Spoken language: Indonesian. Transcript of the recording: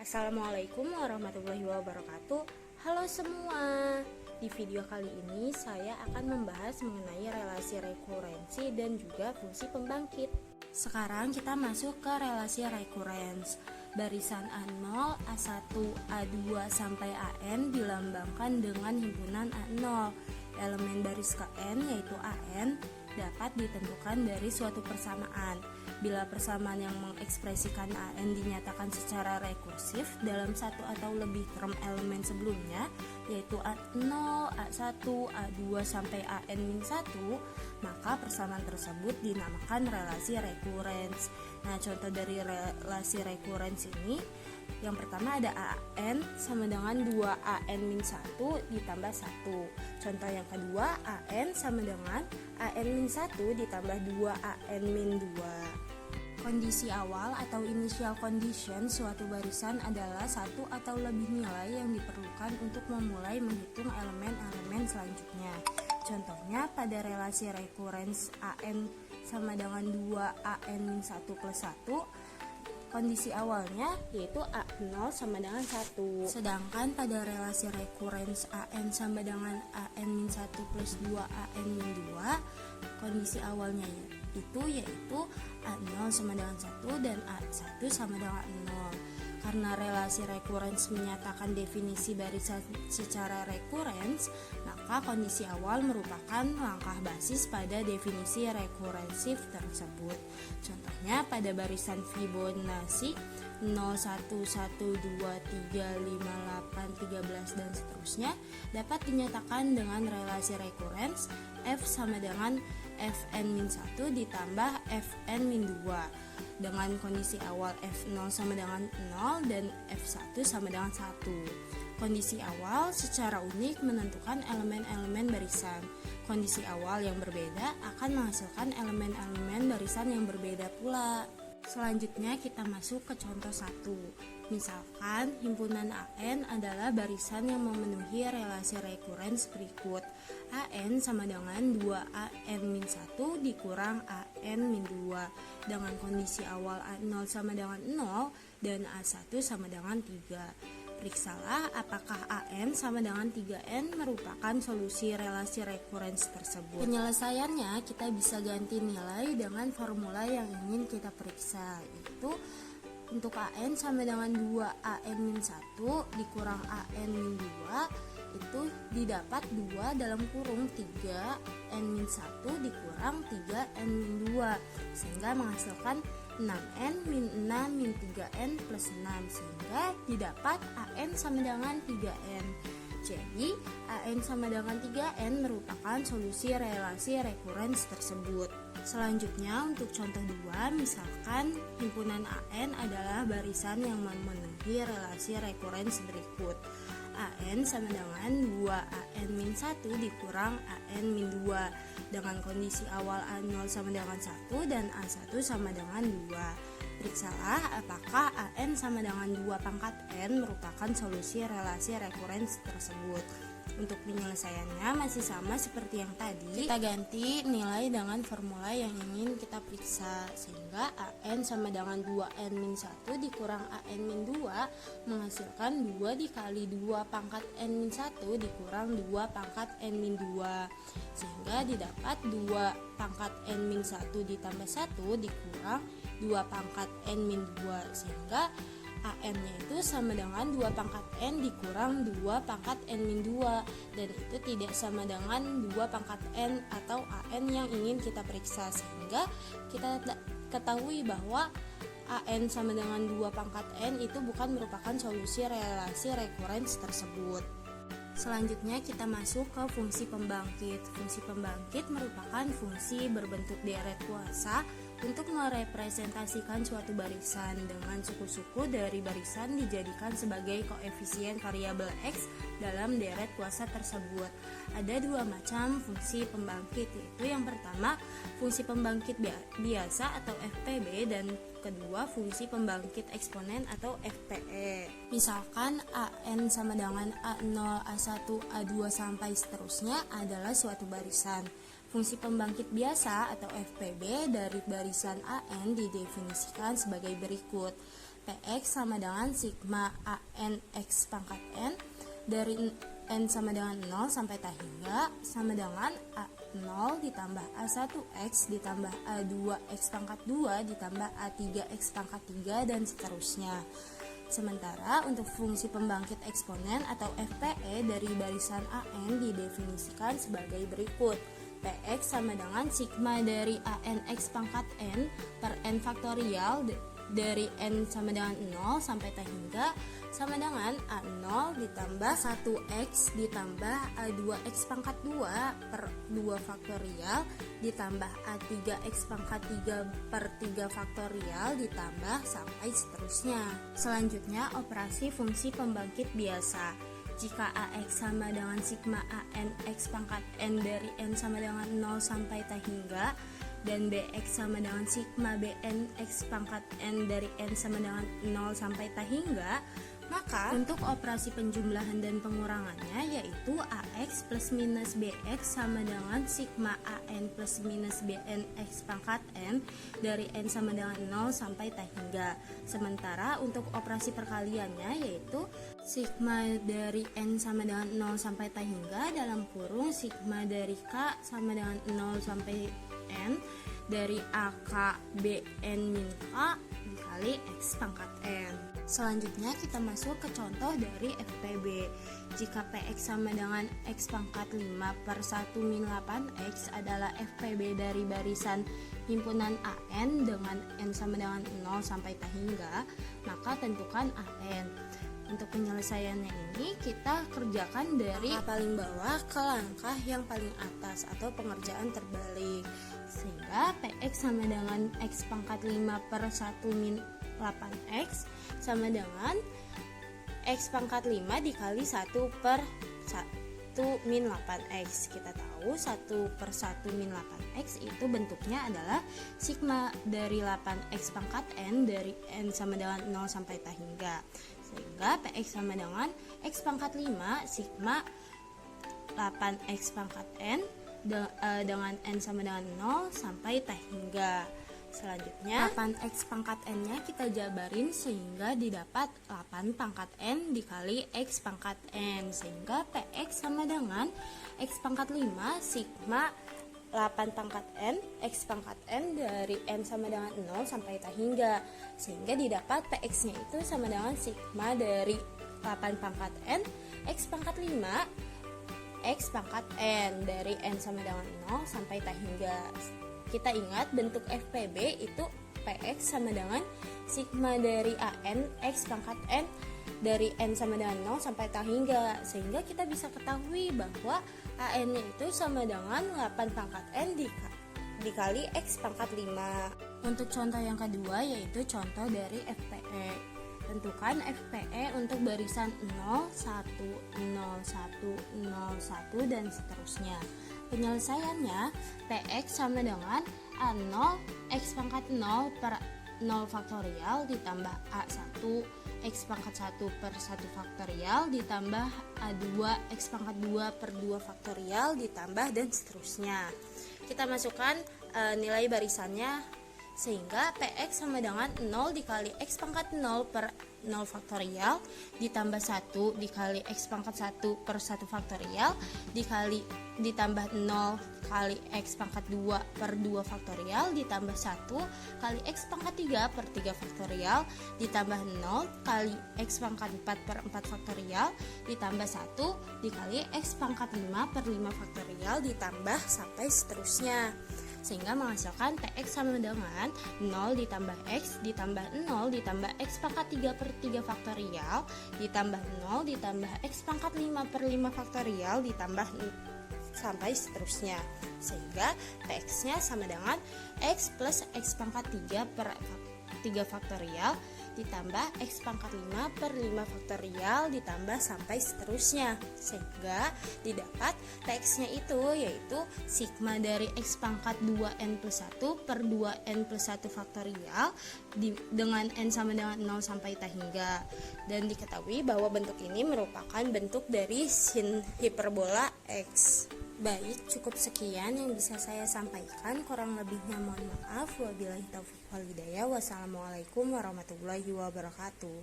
Assalamualaikum warahmatullahi wabarakatuh. Halo semua. Di video kali ini saya akan membahas mengenai relasi rekurensi dan juga fungsi pembangkit. Sekarang kita masuk ke relasi rekurensi. Barisan A0, A1, A2 sampai AN dilambangkan dengan himpunan A0. Elemen baris Kn yaitu AN dapat ditentukan dari suatu persamaan. Bila persamaan yang mengekspresikan AN dinyatakan secara rekursif dalam satu atau lebih term elemen sebelumnya, yaitu A0, A1, A2 sampai AN-1, maka persamaan tersebut dinamakan relasi rekurens. Nah, contoh dari relasi rekurens ini, yang pertama ada AN sama dengan 2AN-1 ditambah 1. Contoh yang kedua, AN sama dengan AN-1 ditambah 2AN-2. Kondisi awal atau initial condition suatu barisan adalah satu atau lebih nilai yang diperlukan untuk memulai menghitung elemen-elemen selanjutnya. Contohnya pada relasi rekurens AN sama dengan 2AN-1 plus 1, kondisi awalnya yaitu A0 sama dengan 1. Sedangkan pada relasi rekurens AN sama dengan AN-1 plus 2AN-2, kondisi awalnya yaitu A0 sama dengan 1 dan A1 sama dengan 0. Karena relasi rekurens menyatakan definisi barisan secara rekurens, maka kondisi awal merupakan langkah basis pada definisi rekurensif tersebut. Contohnya pada barisan Fibonacci 0, 1, 1, 2, 3, 5, 8, 13 dan seterusnya dapat dinyatakan dengan relasi rekurens F sama dengan Fn-1 ditambah Fn-2 dengan kondisi awal F0 sama dengan 0 dan F1 sama dengan 1. Kondisi awal secara unik menentukan elemen-elemen barisan. Kondisi awal yang berbeda akan menghasilkan elemen-elemen barisan yang berbeda pula. Selanjutnya kita masuk ke contoh 1. Misalkan himpunan AN adalah barisan yang memenuhi relasi rekurens berikut. AN sama dengan 2AN-1 dikurang AN-2 dengan kondisi awal A0 sama dengan 0 dan A1 sama dengan 3. Periksalah apakah AN sama dengan 3N merupakan solusi relasi rekurens tersebut. Penyelesaiannya kita bisa ganti nilai dengan formula yang ingin kita periksa, yaitu untuk AN sama dengan 2AN-1 dikurang AN-2 itu didapat 2 dalam kurung 3N-1 dikurang 3N-2 sehingga menghasilkan 6N min 6 min 3N plus 6 sehingga didapat AN sama dengan 3N. Jadi AN sama dengan 3N merupakan solusi relasi rekurens tersebut. Selanjutnya untuk contoh 2, misalkan himpunan AN adalah barisan yang memenuhi relasi rekurens berikut. AN sama dengan 2AN-1 dikurang AN-2 dengan kondisi awal A0 sama dengan 1 dan A1 sama dengan 2. Periksalah apakah AN sama dengan 2 pangkat N merupakan solusi relasi rekurens tersebut. Untuk penyelesaiannya masih sama seperti yang tadi. Kita ganti nilai dengan formula yang ingin kita periksa sehingga AN sama dengan 2N-1 dikurang AN-2 menghasilkan 2 dikali 2 pangkat N-1 dikurang 2 pangkat N-2 sehingga didapat 2 pangkat N-1 ditambah 1 dikurang 2 pangkat N-2 sehingga AN-nya itu sama dengan 2 pangkat N dikurang 2 pangkat N-2 dan itu tidak sama dengan 2 pangkat N atau AN yang ingin kita periksa sehingga kita ketahui bahwa AN sama dengan 2 pangkat N itu bukan merupakan solusi relasi rekurens tersebut. Selanjutnya kita masuk ke fungsi pembangkit. Fungsi pembangkit merupakan fungsi berbentuk deret kuasa untuk merepresentasikan suatu barisan dengan suku-suku dari barisan dijadikan sebagai koefisien variabel X dalam deret kuasa tersebut. Ada 2 macam fungsi pembangkit, yaitu yang pertama fungsi pembangkit biasa atau FPB dan kedua fungsi pembangkit eksponen atau FPE. Misalkan AN sama dengan A0, A1, A2 sampai seterusnya adalah suatu barisan. Fungsi pembangkit biasa atau FPB dari barisan AN didefinisikan sebagai berikut. Px sama dengan sigma AN X pangkat N dari N sama dengan 0 sampai tak hingga sama dengan A0 ditambah A1X ditambah A2X pangkat 2 ditambah A3X pangkat 3 dan seterusnya. Sementara untuk fungsi pembangkit eksponen atau FPE dari barisan AN didefinisikan sebagai berikut. Px sama dengan sigma dari ANX pangkat N per N faktorial dari N sama dengan 0 sampai tak hingga sama dengan A0 ditambah 1X ditambah A2X pangkat 2 per 2 faktorial ditambah A3X pangkat 3 per 3 faktorial ditambah sampai seterusnya. Selanjutnya operasi fungsi pembangkit biasa. Jika AX sama dengan sigma ANX pangkat N dari N sama dengan 0 sampai tak hingga dan Bx sama dengan sigma Bnx pangkat N dari N sama dengan 0 sampai tak hingga, maka untuk operasi penjumlahan dan pengurangannya yaitu AX plus minus Bx sama dengan sigma AN plus minus Bnx pangkat N dari N sama dengan 0 sampai tak hingga. Sementara untuk operasi perkaliannya yaitu sigma dari N sama dengan 0 sampai tak hingga dalam kurung sigma dari K sama dengan 0 sampai N dari AK Bn min K dikali X pangkat N. Selanjutnya kita masuk ke contoh dari FPB. Jika Px sama dengan X pangkat 5 per 1 min 8X adalah FPB dari barisan himpunan AN dengan N sama dengan 0 sampai tak hingga, maka tentukan AN. Untuk penyelesaiannya ini kita kerjakan dari langkah paling bawah ke langkah yang paling atas atau pengerjaan terbalik. Sehingga Px sama dengan X pangkat 5 per 1 min 8X sama dengan X pangkat 5 dikali 1 per 1 min 8X. Kita tahu 1 per 1 min 8X itu bentuknya adalah sigma dari 8X pangkat N dari N sama dengan 0 sampai tak hingga. Sehingga Px sama dengan X pangkat 5 sigma 8X pangkat N dengan N sama dengan 0 sampai tak hingga. Selanjutnya 8X pangkat N-nya kita jabarin sehingga didapat 8 pangkat N dikali X pangkat N, sehingga Px sama dengan X pangkat 5 sigma 8 pangkat N X pangkat N dari N sama dengan 0 sampai tak hingga, sehingga didapat Px nya itu sama dengan sigma dari 8 pangkat N X pangkat 5 X pangkat N dari N sama dengan 0 sampai tak hingga. Kita ingat bentuk FPB itu Px sama dengan sigma dari AN X pangkat N dari N sama dengan 0 sampai tak hingga, sehingga kita bisa ketahui bahwa AN itu sama dengan 8 pangkat N dikali X pangkat 5. Untuk contoh yang kedua yaitu contoh dari FPE. Tentukan FPE untuk barisan 0, 1, 0, 1, 0, 1 dan seterusnya. Penyelesaiannya Px sama dengan A0 X pangkat 0 per 0 faktorial ditambah A1 X pangkat 1 per 1 faktorial ditambah A2 X pangkat 2 per 2 faktorial ditambah dan seterusnya. Kita masukkan nilai barisannya sehingga Px sama dengan 0 dikali X pangkat 0 per 0 faktorial ditambah 1 dikali X pangkat 1 per 1 faktorial ditambah 0 kali X pangkat 2 per 2 faktorial ditambah 1 kali X pangkat 3 per 3 faktorial ditambah 0 kali X pangkat 4 per 4 faktorial ditambah 1 dikali X pangkat 5 per 5 faktorial ditambah sampai seterusnya, sehingga menghasilkan Px sama dengan 0 ditambah X ditambah 0 ditambah X pangkat 3 per 3 faktorial ditambah 0 ditambah X pangkat 5 per 5 faktorial ditambah sampai seterusnya, sehingga Px nya sama dengan X plus X pangkat 3 per 3 faktorial ditambah X pangkat 5 per 5 faktorial ditambah sampai seterusnya, sehingga didapat Px nya itu yaitu sigma dari X pangkat 2n plus 1 per 2n plus 1 faktorial dengan n sama dengan 0 sampai tak hingga. Dan diketahui bahwa bentuk ini merupakan bentuk dari sin hiperbola X. Baik, cukup sekian yang bisa saya sampaikan. Kurang lebihnya mohon maaf. Wabillahi taufiq wal hidayah. Wassalamualaikum warahmatullahi wabarakatuh.